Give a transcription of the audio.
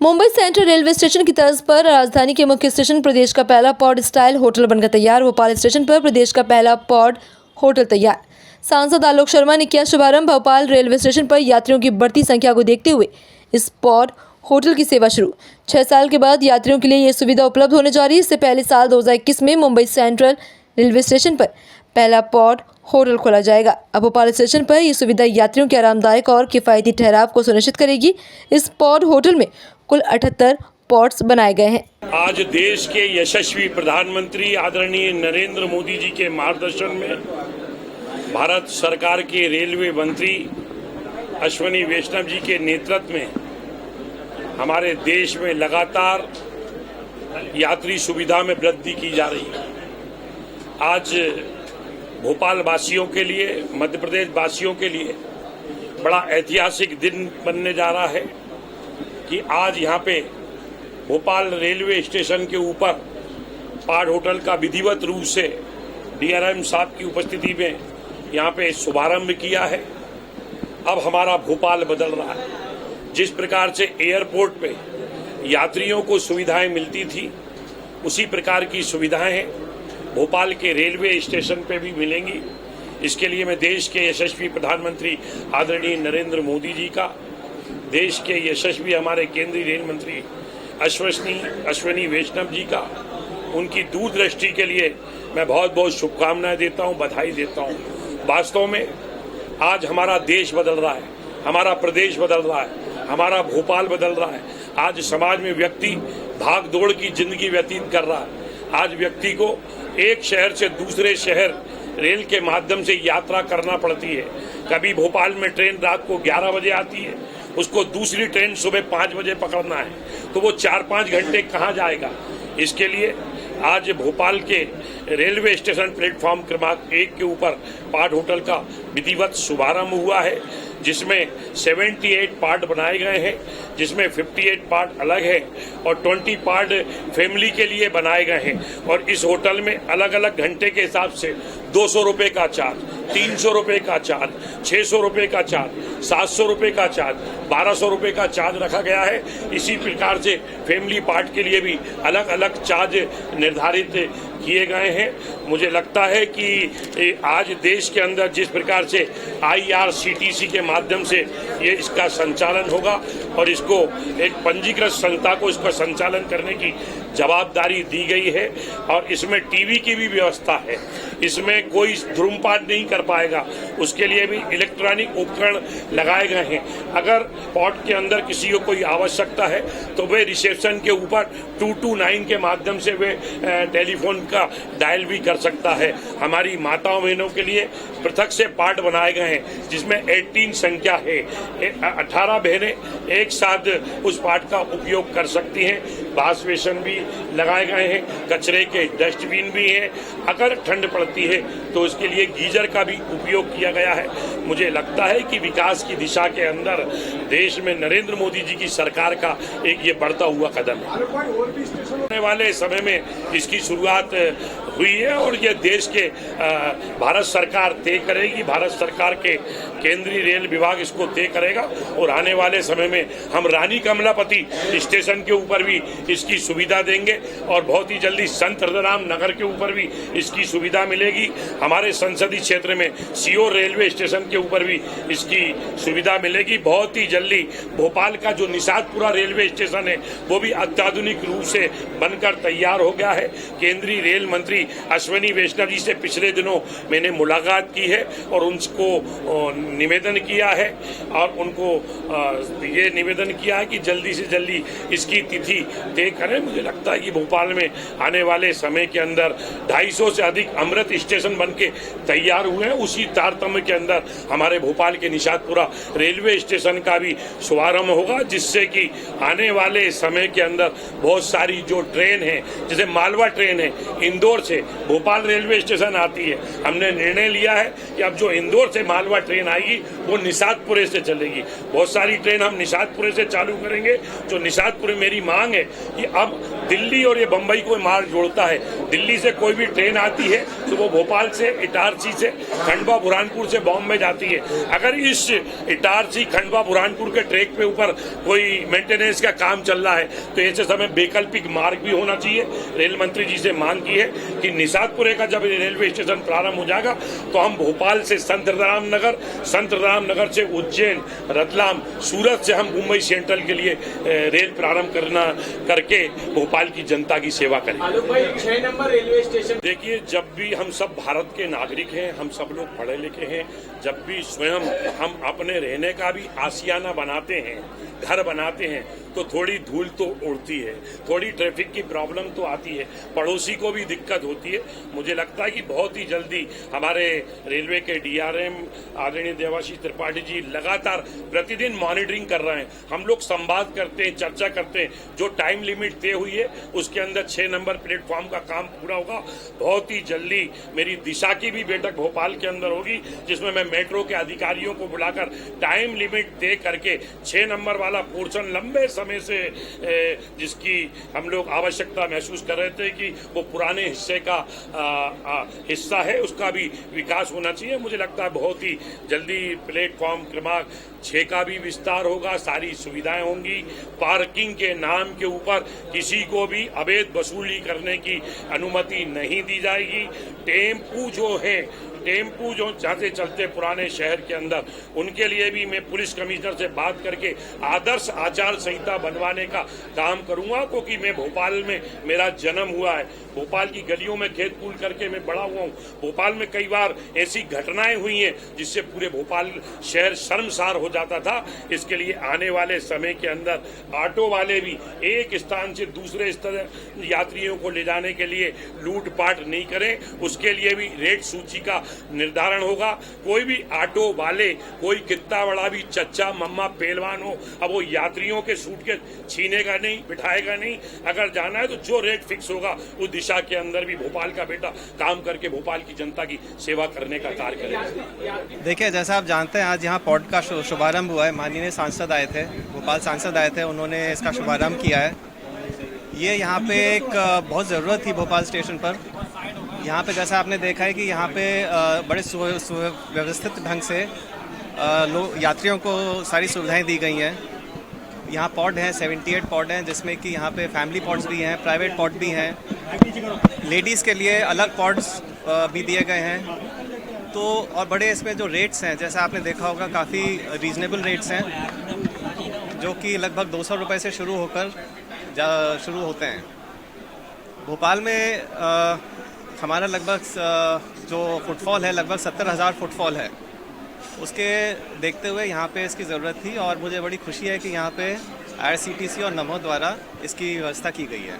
Mumbai central railway station की तर्ज पर राजधानी के मुख्य स्टेशन प्रदेश का पहला पॉड स्टाइल होटल बनकर तैयार। भोपाल स्टेशन पर प्रदेश का पहला पॉड होटल तैयार। सांसद आलोक शर्मा ने किया शुभारंभ। भोपाल रेलवे स्टेशन पर यात्रियों की बढ़ती संख्या को देखते हुए इस पॉड होटल की सेवा शुरू। 6 साल के बाद यात्रियों के लिए ये सुविधा उपलब्ध होने जा रही है। इससे पहले साल 2021 में मुंबई सेंट्रल रेलवे स्टेशन पर पहला पॉड होटल खोला जाएगा। अब भोपाल स्टेशन पर यह सुविधा यात्रियों के आरामदायक और किफ़ायती ठहराव को सुनिश्चित करेगी। इस पॉड होटल में कुल 78 पॉड्स बनाए गए हैं। आज देश के यशस्वी प्रधानमंत्री आदरणीय नरेंद्र मोदी जी के मार्गदर्शन में भारत सरकार के रेलवे मंत्री अश्विनी वैष्णव जी के नेतृत्व में हमारे देश में लगातार यात्री सुविधा में वृद्धि की जा रही है। आज भोपाल वासियों के लिए, मध्य प्रदेश वासियों के लिए बड़ा ऐतिहासिक दिन बनने जा रहा है कि आज यहाँ पे भोपाल रेलवे स्टेशन के ऊपर पॉड होटल का विधिवत रूप से डीआरएम साहब की उपस्थिति में यहाँ पे शुभारंभ किया है। अब हमारा भोपाल बदल रहा है। जिस प्रकार से एयरपोर्ट पे यात्रियों को सुविधाएं मिलती थी, उसी प्रकार की सुविधाएं भोपाल के रेलवे स्टेशन पे भी मिलेंगी। इसके लिए मैं देश के यशस्वी प्रधानमंत्री आदरणीय नरेंद्र मोदी जी का, देश के यशस्वी हमारे केंद्रीय रेल मंत्री अश्विनी वैष्णव जी का, उनकी दूरदृष्टि के लिए मैं बहुत बहुत शुभकामनाएं देता हूं, बधाई देता हूं। वास्तव में आज हमारा देश बदल रहा है, हमारा प्रदेश बदल रहा है, हमारा भोपाल बदल रहा है। आज समाज में व्यक्ति भाग दौड़ की जिंदगी व्यतीत कर रहा है। आज व्यक्ति को एक शहर से दूसरे शहर रेल के माध्यम से यात्रा करना पड़ती है। कभी भोपाल में ट्रेन रात को 11 बजे आती है, उसको दूसरी ट्रेन सुबह 5 बजे पकड़ना है, तो वो 4-5 घंटे कहाँ जाएगा। इसके लिए आज भोपाल के रेलवे स्टेशन प्लेटफॉर्म क्रमांक 1 के ऊपर पॉड होटल का विधिवत शुभारंभ हुआ है, जिसमें 78 पॉड बनाए गए हैं, जिसमें 58 पॉड अलग है और 20 पॉड फैमिली के लिए बनाए गए हैं। और इस होटल में अलग अलग घंटे के हिसाब से 200 रुपये का चार्ज, 300 रुपये का चार्ज, 600 रुपये का चार्ज, 700 रुपये का चार्ज, 1200 रुपये का चार्ज रखा गया है। इसी प्रकार से फैमिली पार्ट के लिए भी अलग अलग चार्ज निर्धारित किए गए हैं। मुझे लगता है कि आज देश के अंदर जिस प्रकार से IRCTC के माध्यम से ये इसका संचालन होगा और इसको एक पंजीकृत संस्था को इसका संचालन करने की जवाबदारी दी गई है और इसमें टीवी की भी व्यवस्था है। इसमें कोई धूम्रपान नहीं कर पाएगा, उसके लिए भी इलेक्ट्रॉनिक उपकरण लगाए गए हैं। अगर पॉड के अंदर किसी को कोई आवश्यकता है तो वे रिसेप्शन के ऊपर 229 के माध्यम से वे टेलीफोन का डायल भी कर सकता है। हमारी माताओं बहनों के लिए पृथक से पॉड बनाए गए हैं, जिसमें 18 संख्या है। 18 बहनें एक साथ उस पॉड का उपयोग कर सकती हैं। वॉश बेसिन भी लगाए गए हैं, कचरे के डस्टबिन भी हैं। अगर ठंड पड़ती है तो उसके लिए गीजर का भी उपयोग किया गया है। मुझे लगता है कि विकास की दिशा के अंदर देश में नरेंद्र मोदी जी की सरकार का एक ये बढ़ता हुआ कदम है। आने वाले समय में इसकी शुरुआत हुई है और ये देश के भारत सरकार तय करेगी। भारत सरकार के केंद्रीय रेल विभाग इसको तय करेगा और आने वाले समय में हम रानी कमलापति स्टेशन के ऊपर भी इसकी सुविधा देंगे और बहुत ही जल्दी संत हृदयराम नगर के ऊपर भी इसकी सुविधा मिलेगी। हमारे संसदीय क्षेत्र में सीओ रेलवे स्टेशन के ऊपर भी इसकी सुविधा मिलेगी। बहुत ही जल्दी भोपाल का जो निषादपुरा रेलवे स्टेशन है वो भी अत्याधुनिक रूप से बनकर तैयार हो गया है। केंद्रीय रेल मंत्री अश्विनी वैष्णव जी से पिछले दिनों मैंने मुलाकात की है और उनको निवेदन किया है और उनको ये निवेदन किया है कि जल्दी से जल्दी इसकी तिथि तय करें। मुझे लगता है कि भोपाल में आने वाले समय के अंदर 250 से अधिक अमृत स्टेशन बनके तैयार हुए हैं। उसी तारतम्य के अंदर हमारे भोपाल के निषादपुरा रेलवे स्टेशन का भी शुभारंभ होगा, जिससे कि आने वाले समय के अंदर बहुत सारी जो ट्रेन है, जैसे मालवा ट्रेन है, इंदौर से भोपाल रेलवे स्टेशन आती है। हमने निर्णय लिया है कि अब जो इंदौर से मालवा ट्रेन आएगी वो निषादपुरे से चलेगी। बहुत सारी ट्रेन हम निषादपुरे से चालू करेंगे। जो निषादपुरे, मेरी मांग है कि अब दिल्ली और ये बम्बई को मार्ग जोड़ता है। दिल्ली से कोई भी ट्रेन आती है तो वो भोपाल से, इटारसी से, खंडवा बुरहानपुर से बॉम्बे जाती है। अगर इस इटारसी खंडवा बुरहानपुर के ट्रैक पे ऊपर कोई मेंटेनेंस का काम चल रहा है तो ऐसे समय वैकल्पिक मार्ग भी होना चाहिए। रेल मंत्री जी से मांग की है कि निषादपुरे का जब रेलवे स्टेशन प्रारंभ हो जाएगा तो हम भोपाल से संत राम नगर से उज्जैन, रतलाम, सूरत से हम मुंबई सेंट्रल के लिए रेल प्रारंभ करके भोपाल की जनता की सेवा करें। आलोक भाई, 6 नंबर रेलवे स्टेशन। देखिए, जब भी हम सब भारत के नागरिक हैं, हम सब लोग पढ़े लिखे हैं, जब भी स्वयं हम अपने रहने का भी आशियाना बनाते हैं, घर बनाते हैं, तो थोड़ी धूल तो उड़ती है, थोड़ी ट्रैफिक की प्रॉब्लम तो आती है, पड़ोसी को भी दिक्कत होती है। मुझे लगता है कि बहुत ही जल्दी हमारे रेलवे के DRM आदरणीय देवाशीष त्रिपाठी जी लगातार प्रतिदिन मॉनिटरिंग कर रहे हैं। हम लोग संवाद करते हैं, चर्चा करते हैं, जो टाइम लिमिट तय हुई है उसके अंदर 6 नंबर प्लेटफॉर्म का काम पूरा होगा। बहुत ही जल्दी मेरी दिशा की भी बैठक भोपाल के अंदर होगी, जिसमें मैं मेट्रो के अधिकारियों को बुलाकर टाइम लिमिट तय करके 6 नंबर वाला पोर्शन लंबे समय से जिसकी हम लोग आवश्यकता महसूस कर रहे थे कि वो पुराने हिस्से का हिस्सा है, उसका भी विकास होना चाहिए। मुझे लगता है बहुत ही जल्दी प्लेटफॉर्म क्रमांक 6 का भी विस्तार होगा, सारी सुविधाएं होंगी। पार्किंग के नाम के ऊपर किसी को भी अवैध वसूली करने की अनुमति नहीं दी जाएगी। टेम्पू जो जाते चलते पुराने शहर के अंदर, उनके लिए भी मैं पुलिस कमिश्नर से बात करके आदर्श आचार संहिता बनवाने का काम करूंगा, क्योंकि मैं भोपाल में मेरा जन्म हुआ है, भोपाल की गलियों में खेत कूल करके मैं बड़ा हुआ हूं। भोपाल में कई बार ऐसी घटनाएं हुई हैं जिससे पूरे भोपाल शहर शर्मसार हो जाता था। इसके लिए आने वाले समय के अंदर ऑटो वाले भी एक स्थान से दूसरे स्थान यात्रियों को ले जाने के लिए लूटपाट नहीं करें, उसके लिए भी रेट सूची का निर्धारण होगा। कोई भी ऑटो वाले, कोई कितना बड़ा भी चच्चा मम्मा पहलवान हो, अब वो यात्रियों के सूटकेस छीनेगा नहीं, बिठाएगा नहीं। अगर जाना है तो जो रेट फिक्स होगा उस दिशा के अंदर भी भोपाल का बेटा काम करके भोपाल की जनता की सेवा करने का कार्य करेगा। देखिए, जैसा आप जानते हैं, आज यहाँ पॉड का शुभारंभ हुआ है। माननीय सांसद आए थे, भोपाल सांसद आए थे, उन्होंने इसका शुभारंभ किया है। ये यहाँ पे एक बहुत ज़रूरत थी भोपाल स्टेशन पर। यहाँ पे जैसा आपने देखा है कि यहाँ पे बड़े सुव्यवस्थित ढंग से यात्रियों को सारी सुविधाएं दी गई हैं। यहाँ पॉड हैं, 78 पॉड हैं, जिसमें कि यहाँ पे फैमिली पॉड्स भी हैं, प्राइवेट पॉड भी हैं, लेडीज़ के लिए अलग पॉड्स भी दिए गए हैं। तो और बड़े इसमें जो रेट्स हैं, जैसा आपने देखा होगा, काफ़ी रीज़नेबल रेट्स हैं, जो कि लगभग 200 रुपये से शुरू होते हैं। भोपाल में हमारा लगभग जो फुटफॉल है, लगभग 70,000 फुटफॉल है। उसके देखते हुए यहाँ पे इसकी ज़रूरत थी, और मुझे बड़ी खुशी है कि यहाँ पे IRCTC और नमो द्वारा इसकी व्यवस्था की गई है।